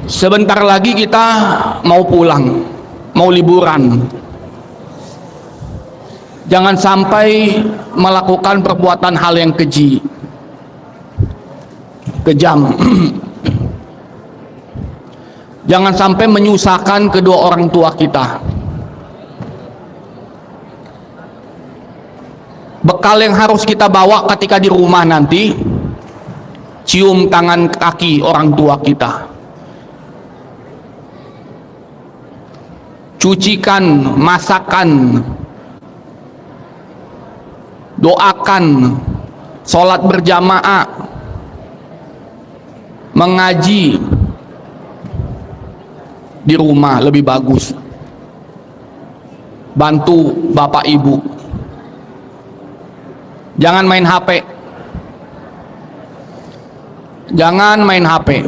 Sebentar lagi kita mau pulang, mau liburan. Jangan sampai melakukan perbuatan hal yang keji, kejam. Jangan sampai menyusahkan kedua orang tua kita. Bekal yang harus kita bawa ketika di rumah nanti, cium tangan kaki orang tua kita, cucikan, masakan, doakan, sholat berjamaah, mengaji di rumah lebih bagus. Bantu bapak ibu. Jangan main HP. Jangan main HP.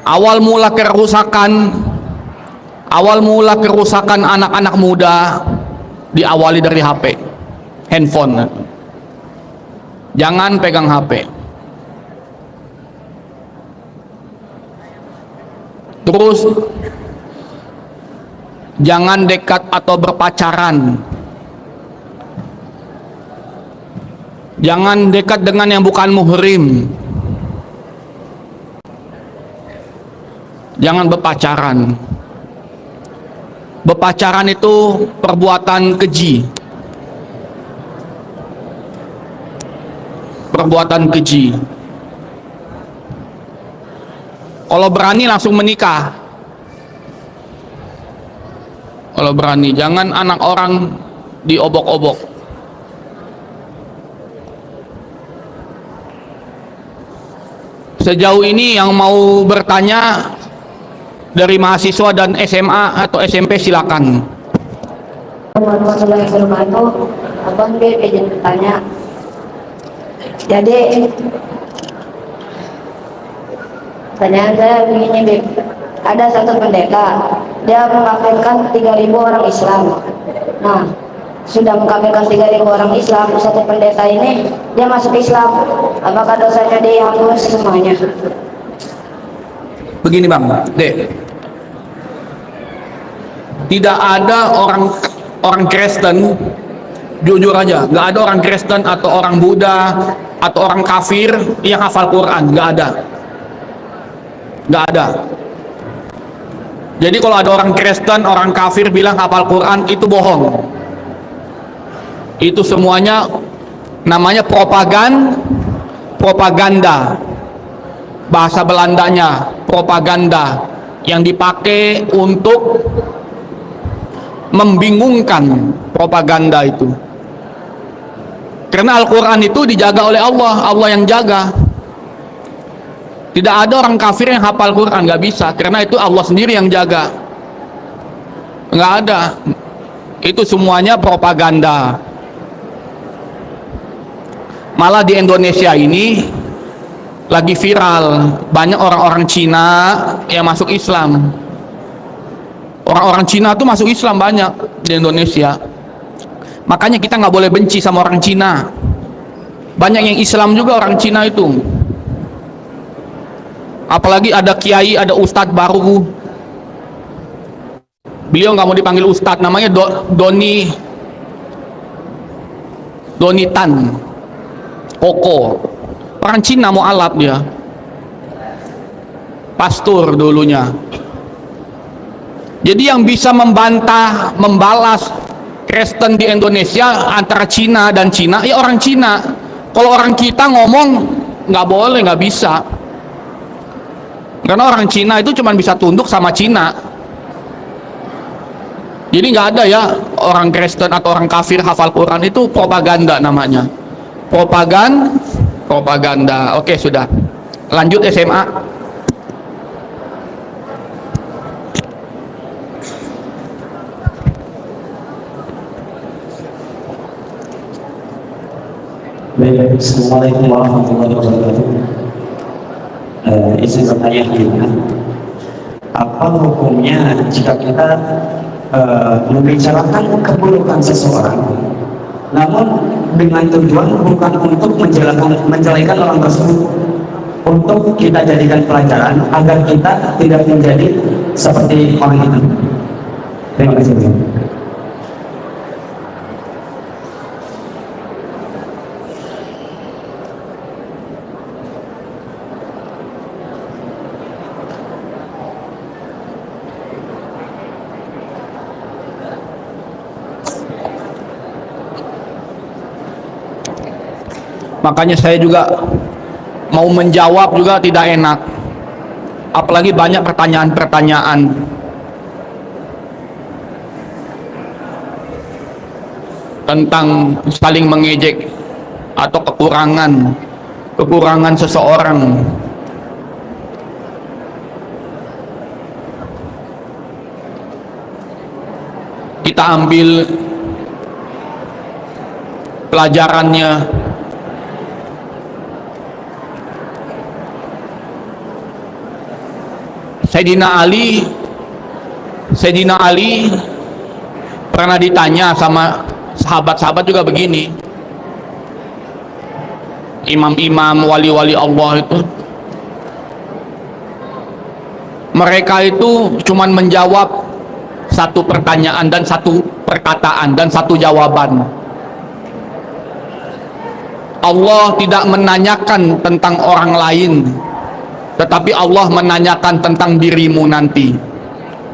Awal mula kerusakan anak-anak muda diawali dari HP, handphone. Jangan pegang HP. Terus jangan dekat atau berpacaran. Jangan dekat dengan yang bukan muhrim. Jangan berpacaran. Berpacaran itu perbuatan keji. Perbuatan keji. Kalau berani langsung menikah. Kalau berani, jangan anak orang diobok-obok. Sejauh ini yang mau bertanya dari mahasiswa dan SMA atau SMP silakan. Warahmatullahi wabarakatuh. Abang dia izin bertanya. Jadi pertanyaan saya begini, Bib. Ada satu pendeta, dia mengkafirkan 3.000 orang Islam. Nah, sudah mengkafirkan 3.000 orang Islam, satu pendeta ini dia masuk Islam. Apakah dosanya dihapus semuanya? Begini Bang, Dek. Tidak ada orang Kristen, jujur aja, nggak ada orang Kristen atau orang Buddha atau orang kafir yang hafal Quran, nggak ada. Nggak ada. Jadi kalau ada orang Kristen, orang kafir bilang hafal Quran, itu bohong. Itu semuanya namanya propaganda. Bahasa Belandanya propaganda, yang dipakai untuk membingungkan. Propaganda itu, karena Al-Quran itu dijaga oleh Allah, Allah yang jaga. Tidak ada orang kafir yang hafal Quran, nggak bisa, karena itu Allah sendiri yang jaga. Nggak ada. Itu semuanya propaganda. Malah di Indonesia ini lagi viral, banyak orang-orang Cina yang masuk Islam. Orang-orang Cina tuh masuk Islam banyak di Indonesia. Makanya kita nggak boleh benci sama orang Cina. Banyak yang Islam juga orang Cina itu. Apalagi ada kiai, ada ustadz baru. Beliau nggak mau dipanggil ustadz, namanya Doni Tan Koko. Orang Cina mau alap dia. Pastor dulunya. Jadi yang bisa membantah, membalas Kristen di Indonesia antara Cina dan Cina, ya orang Cina. Kalau orang kita ngomong nggak boleh, nggak bisa. Karena orang Cina itu cuma bisa tunduk sama Cina. Jadi nggak ada ya orang Kristen atau orang kafir hafal Quran, itu propaganda namanya. Propaganda. Oke, sudah. Lanjut SMA. Assalamualaikum warahmatullahi wabarakatuh. Izin bertanya, apa hukumnya jika kita membicarakan keburukan seseorang, namun dengan tujuan bukan untuk menjelekan orang tersebut, untuk kita jadikan pelajaran agar kita tidak menjadi seperti orang itu. Terima kasih. Makanya saya juga mau menjawab juga tidak enak, apalagi banyak pertanyaan-pertanyaan. Tentang saling mengejek atau kekurangan seseorang. Kita ambil pelajarannya. Sayyidina Ali pernah ditanya sama sahabat-sahabat juga begini, imam-imam wali-wali Allah itu, mereka itu cuman menjawab satu pertanyaan dan satu perkataan dan satu jawaban. Allah tidak menanyakan tentang orang lain, tetapi Allah menanyakan tentang dirimu nanti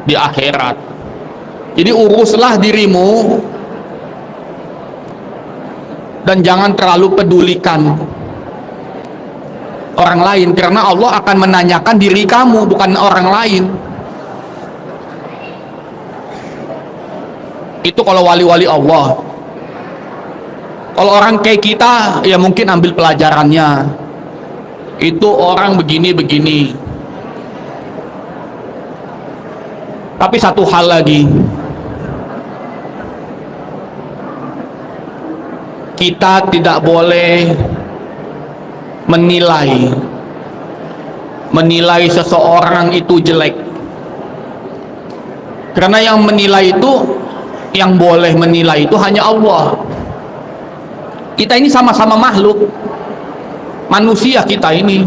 di akhirat. Jadi uruslah dirimu dan jangan terlalu pedulikan orang lain, karena Allah akan menanyakan diri kamu, bukan orang lain. Itu kalau wali-wali Allah. Kalau orang kayak kita, ya mungkin ambil pelajarannya. Itu orang begini-begini. Tapi satu hal lagi, kita tidak boleh menilai seseorang itu jelek, karena yang menilai itu, yang boleh menilai itu hanya Allah. Kita ini sama-sama makhluk manusia. Kita ini,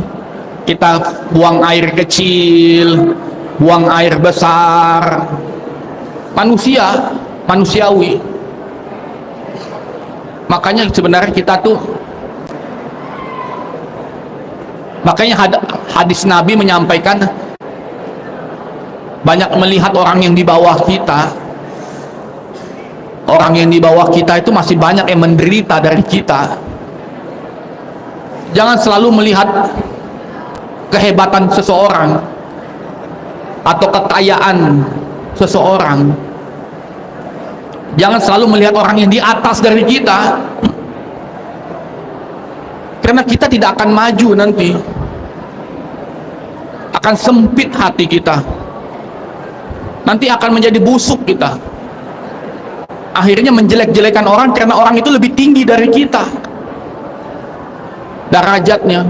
kita buang air kecil, buang air besar, manusiawi. Makanya sebenarnya kita tuh, makanya hadis Nabi menyampaikan, banyak melihat orang yang di bawah kita. Orang yang di bawah kita itu masih banyak yang menderita dari kita. Jangan selalu melihat kehebatan seseorang atau kekayaan seseorang. Jangan selalu melihat orang yang di atas dari kita, karena kita tidak akan maju nanti. Akan sempit hati kita, nanti akan menjadi busuk kita. Akhirnya menjelek-jelekan orang karena orang itu lebih tinggi dari kita derajatnya.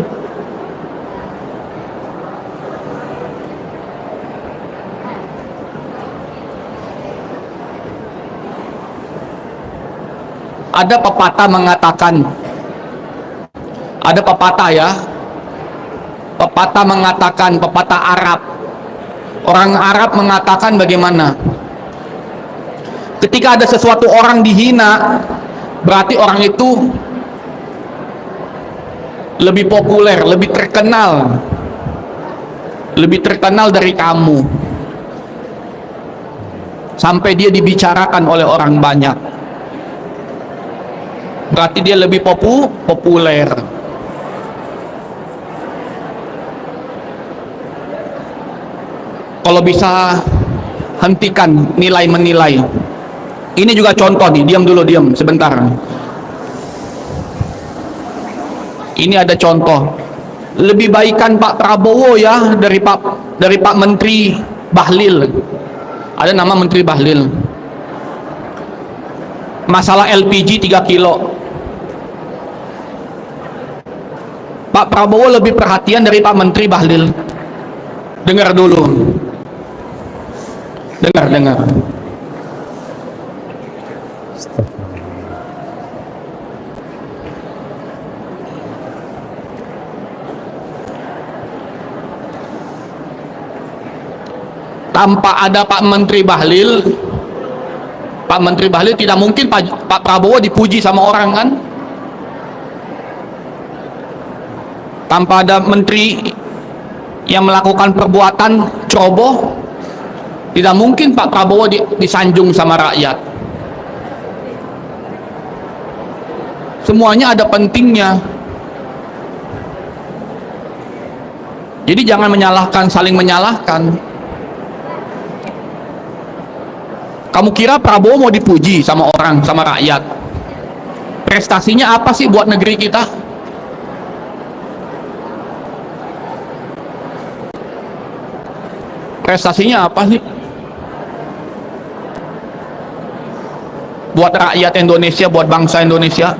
Ada pepatah mengatakan, ada pepatah ya, pepatah mengatakan, pepatah Arab, orang Arab mengatakan bagaimana, ketika ada sesuatu orang dihina, berarti orang itu lebih populer, lebih terkenal dari kamu, sampai dia dibicarakan oleh orang banyak. Berarti dia lebih populer. Kalau bisa hentikan nilai-menilai. Ini juga contoh nih, diam sebentar. Ini ada contoh. Lebih baikan Pak Prabowo ya dari Pak Menteri Bahlil. Ada nama Menteri Bahlil. Masalah LPG 3 kilo. Pak Prabowo lebih perhatian dari Pak Menteri Bahlil. Dengar dulu. Dengar. tanpa ada Pak Menteri Bahlil, tidak mungkin Pak Prabowo dipuji sama orang kan. Tanpa ada menteri yang melakukan perbuatan ceroboh, tidak mungkin Pak Prabowo disanjung sama rakyat. Semuanya ada pentingnya. Jadi jangan menyalahkan, saling menyalahkan. Kamu kira Prabowo mau dipuji sama orang, sama rakyat? Prestasinya apa sih buat negeri kita? Prestasinya apa sih? Buat rakyat Indonesia, buat bangsa Indonesia?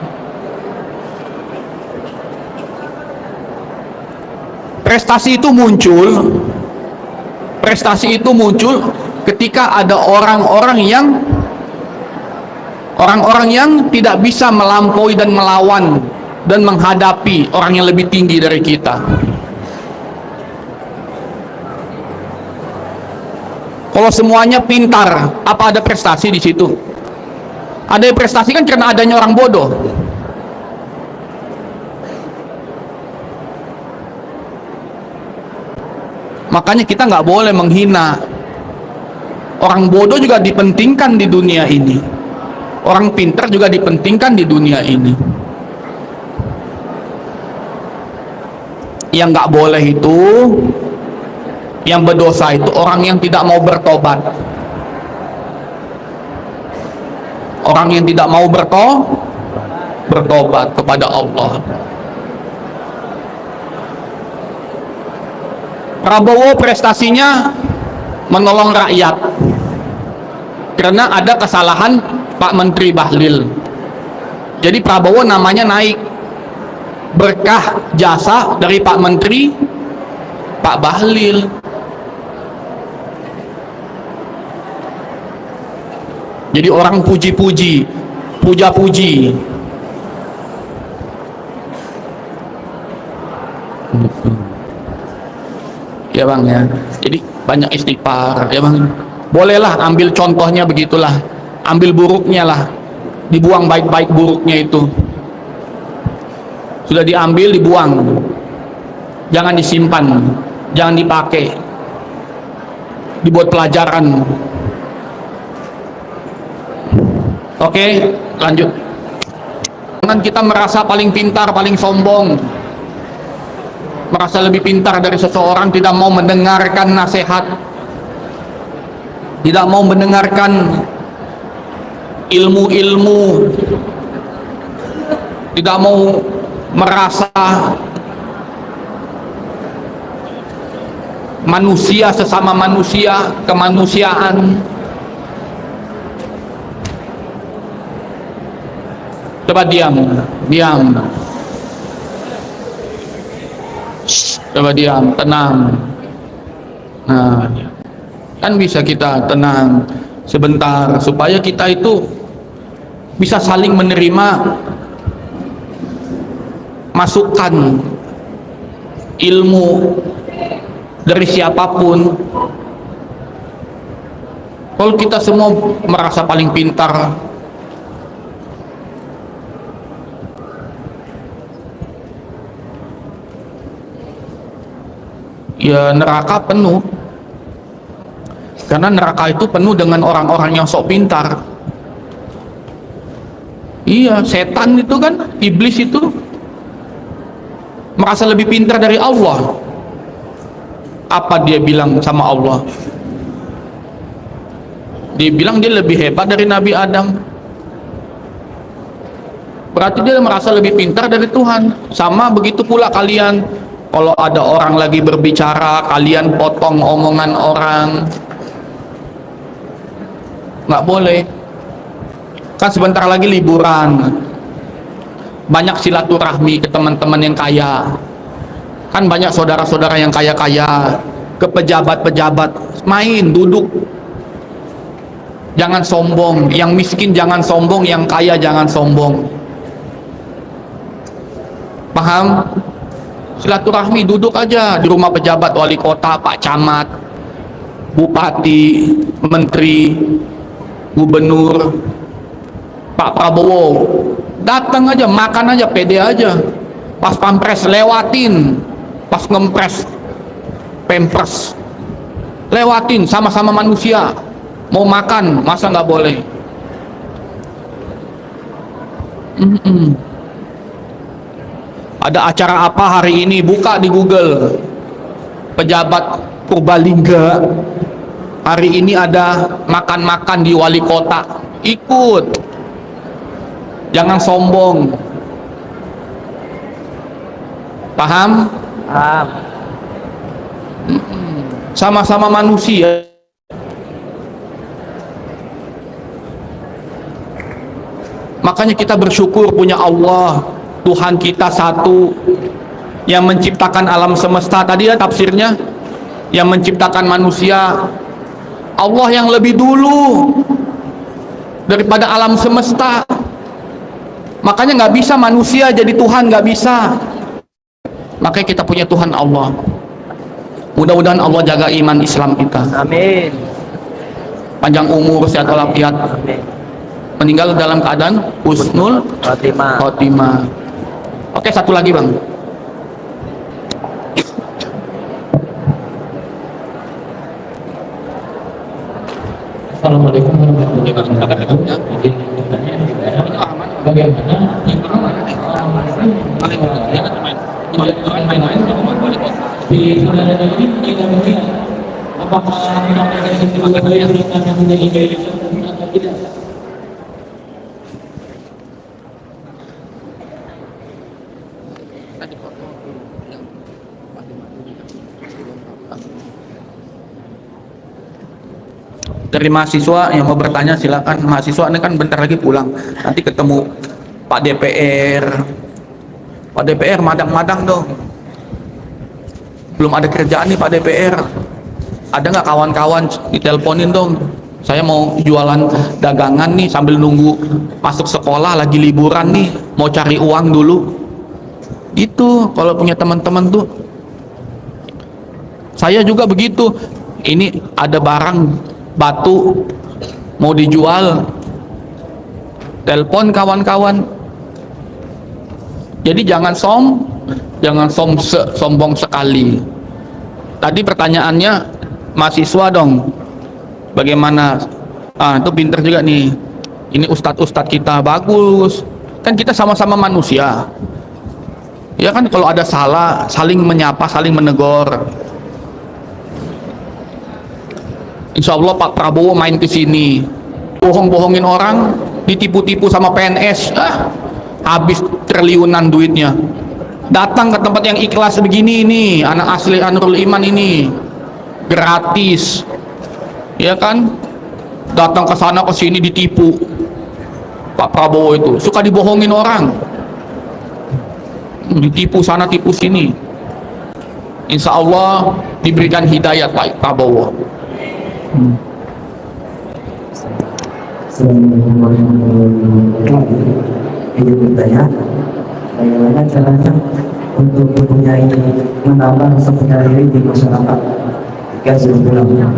Prestasi itu muncul ketika ada orang-orang yang tidak bisa melampaui dan melawan dan menghadapi orang yang lebih tinggi dari kita. Kalau semuanya pintar, apa ada prestasi di situ? Ada prestasi kan karena adanya orang bodoh. Makanya kita nggak boleh menghina. Orang bodoh juga dipentingkan di dunia ini. Orang pintar juga dipentingkan di dunia ini. Yang nggak boleh itu, yang berdosa itu orang yang tidak mau bertobat. Orang yang tidak mau bertobat kepada Allah. Prabowo prestasinya menolong rakyat karena ada kesalahan Pak Menteri Bahlil. Jadi Prabowo namanya naik berkah jasa dari Pak Menteri Pak Bahlil. Jadi orang puji-puji, puja-puji. Ya bang ya, jadi banyak istighfar ya bang. Bolehlah ambil contohnya begitulah, ambil buruknya lah, dibuang baik-baik buruknya itu. Sudah diambil dibuang, jangan disimpan, jangan dipakai, dibuat pelajaran. Oke, lanjut. Jangan kita merasa paling pintar, paling sombong, merasa lebih pintar dari seseorang, tidak mau mendengarkan nasihat, tidak mau mendengarkan ilmu-ilmu, tidak mau merasa manusia sesama manusia, kemanusiaan. Coba diam. Coba diam, tenang. Nah, kan bisa kita tenang sebentar supaya kita itu bisa saling menerima masukan ilmu dari siapapun. Kalau kita semua merasa paling pintar, ya neraka penuh. Karena neraka itu penuh dengan orang-orang yang sok pintar. Iya, setan itu kan, iblis itu merasa lebih pintar dari Allah. Apa dia bilang sama Allah? Dia bilang dia lebih hebat dari Nabi Adam. Berarti dia merasa lebih pintar dari Tuhan. Sama begitu pula kalian. Kalau ada orang lagi berbicara, kalian potong omongan orang. Nggak boleh. Kan sebentar lagi liburan. Banyak silaturahmi ke teman-teman yang kaya. Kan banyak saudara-saudara yang kaya-kaya, ke pejabat-pejabat, main, duduk. Jangan sombong. Yang miskin jangan sombong, yang kaya jangan sombong. Paham? Silaturahmi, duduk aja di rumah pejabat, wali kota, pak camat, bupati, menteri, gubernur, Pak Prabowo datang aja, makan aja, pede aja. Pas pampres lewatin, pas ngempres pampers lewatin, sama-sama manusia. Mau makan masa nggak boleh? Ada acara apa hari ini? Buka di Google, pejabat Purbalingga hari ini ada makan-makan di wali kota, ikut. Jangan sombong. Paham? Paham. Sama-sama manusia. Makanya kita bersyukur punya Allah, Tuhan kita satu yang menciptakan alam semesta. Tadi ya tafsirnya, yang menciptakan manusia. Allah yang lebih dulu daripada alam semesta. Makanya nggak bisa manusia jadi Tuhan, nggak bisa. Makanya kita punya Tuhan Allah. Mudah-mudahan Allah jaga iman Islam kita. Amin. Panjang umur, sehat walafiat. Amin. Meninggal dalam keadaan husnul Fatimah. khotimah. Oke, satu lagi bang. Assalamualaikum warahmatullahi wabarakatuh. Jadi bagaimana di saudara ini kita melihat apakah ada sesuatu yang akan menjadi baik atau tidak? Dari mahasiswa yang mau bertanya silakan. Mahasiswa ini kan bentar lagi pulang, nanti ketemu Pak DPR. Pak DPR madang-madang dong, belum ada kerjaan nih Pak DPR. Ada nggak kawan-kawan diteleponin dong, saya mau jualan dagangan nih sambil nunggu masuk sekolah, lagi liburan nih, mau cari uang dulu. Itu kalau punya teman-teman tuh. Saya juga begitu. Ini ada barang batu mau dijual, telepon kawan-kawan. Jadi jangan sombong sekali. Tadi pertanyaannya mahasiswa dong, bagaimana? Itu pinter juga nih. Ini ustadz kita bagus. Kan kita sama-sama manusia. Ya kan, kalau ada salah saling menyapa, saling menegur. Insya Allah Pak Prabowo main ke sini, bohong-bohongin orang, ditipu-tipu sama PNS, habis triliunan duitnya. Datang ke tempat yang ikhlas begini nih, anak asli Anurul Iman ini, gratis, ya kan? Datang ke sana ke sini ditipu. Pak Prabowo itu suka dibohongin orang, ditipu sana tipu sini. Insya Allah diberikan hidayat Pak Prabowo. Assalamualaikum warahmatullahi wabarakatuh. Ini bertanya, bagaimana caranya untuk mempunyai menambah rasa percaya diri di masyarakat jika sudah pulang?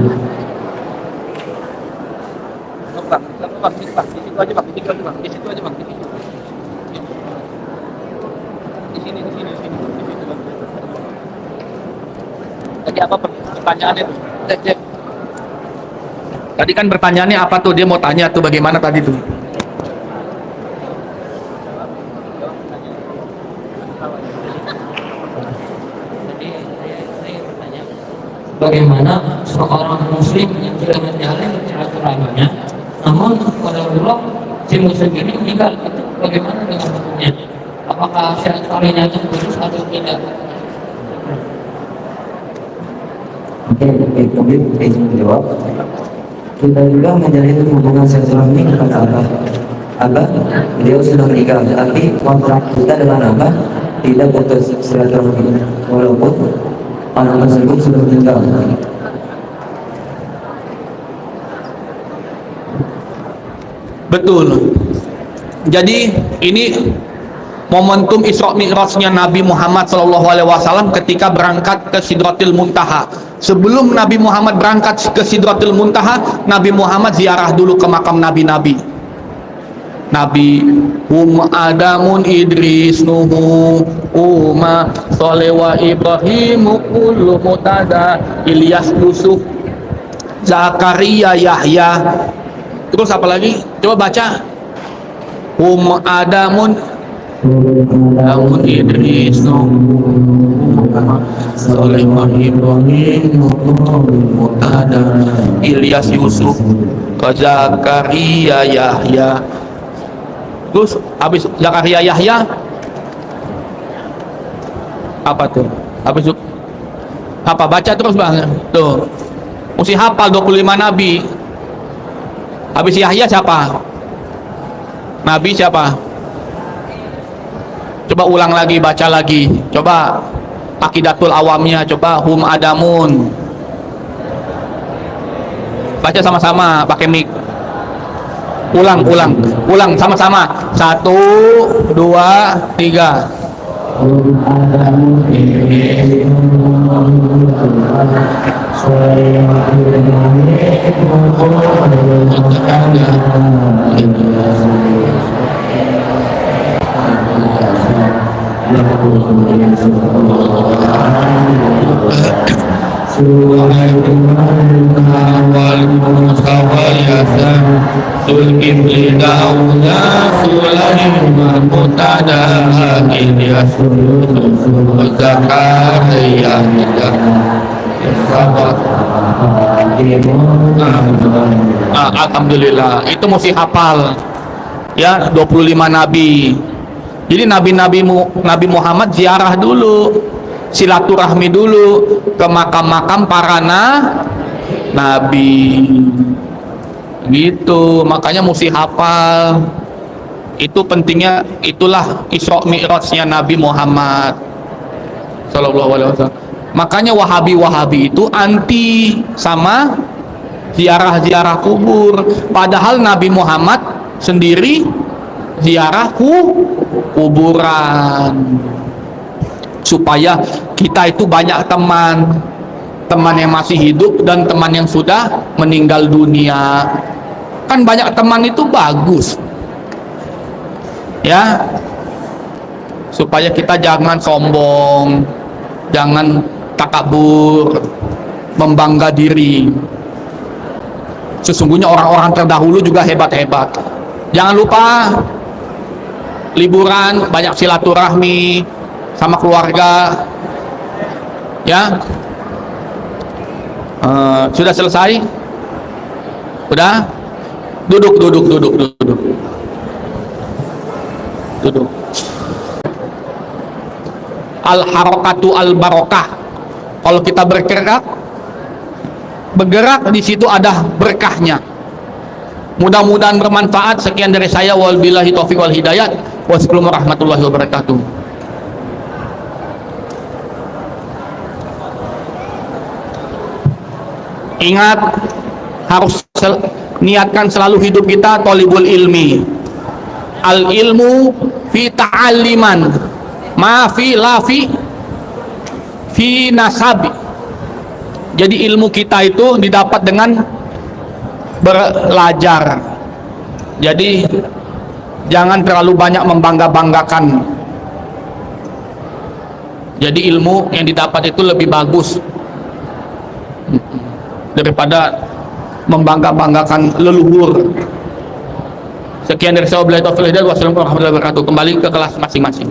Tadi apa pertanyaannya tuh? Tadi kan pertanyaannya apa tuh? Dia mau tanya tuh bagaimana tadi tuh? Bagaimana seorang muslim yang sudah menjalin silaturahminya, namun pada Allah si muslim ini meninggal, itu bagaimana dengan hukumnya? Apakah silaturahminya itu putus atau tidak? Oke, kemudian izin menjawab. Kita juga menjalin hubungan silaturahmi kepada Abah. Abah, beliau sudah meninggal, tapi kontrak kita dengan Abah tidak putus silaturahmi, walaupun anak tersebut sudah meninggal. Betul. Jadi ini momentum Isra Mi'rajnya Nabi Muhammad SAW ketika berangkat ke Sidratil Muntaha. Sebelum Nabi Muhammad berangkat ke Sidratil Muntaha, Nabi Muhammad ziarah dulu ke makam nabi-nabi. Nabi Adamun Idris Nuhu Uma Soleh wa Ibrahimu kullu mutada Ilyas Yusuf Zakaria Yahya. Terus apa lagi? Coba baca. Adamun Idris Nuhu Soleh wa Ibrahimu kullu mutada Ilyas Yusuf Zakaria Yahya. Terus habis Zakaria Yahya apa tuh? Habis apa? Baca terus Bang. Tuh. Mesti hafal 25 nabi. Habis Yahya siapa? Nabi siapa? Coba ulang lagi, baca lagi. Coba Aqidatul Awamnya, coba Adamun. Baca sama-sama pakai mic. Ulang sama-sama. 1, 2, 3. Alhamdulillah, itu mesti hafal ya, 25 nabi. Jadi Nabi Muhammad ziarah dulu, silaturahmi dulu ke makam-makam para nabi gitu. Makanya mesti hafal. Itu pentingnya, itulah Isra Mi'rajnya Nabi Muhammad sallallahu alaihi wasallam. Makanya Wahabi itu anti sama ziarah-ziarah kubur, padahal Nabi Muhammad sendiri ziarah kuburan, supaya kita itu banyak teman yang masih hidup dan teman yang sudah meninggal dunia. Kan banyak teman itu bagus ya, supaya kita jangan sombong, jangan takabur, membangga diri. Sesungguhnya orang-orang terdahulu juga hebat-hebat. Jangan lupa liburan, banyak silaturahmi sama keluarga ya. Sudah selesai? Udah? Duduk. Al-harakatu al-barakah. Kalau kita bergerak di situ ada berkahnya. Mudah-mudahan bermanfaat. Sekian dari saya, wabillahi taufiq wal hidayat. Wassalamualaikum warahmatullahi wabarakatuh. Ingat, harus niatkan selalu hidup kita thalibul ilmi. Al ilmu fi ta'alliman ma fi lafi fi nasabi. Jadi ilmu kita itu didapat dengan belajar. Jadi jangan terlalu banyak membangga-banggakan. Jadi ilmu yang didapat itu lebih bagus daripada membangga-banggakan leluhur. Sekian dari saya, wabillahi taufiq wal hidayah. Wassalamualaikum warahmatullahi wabarakatuh. Kembali ke kelas masing-masing.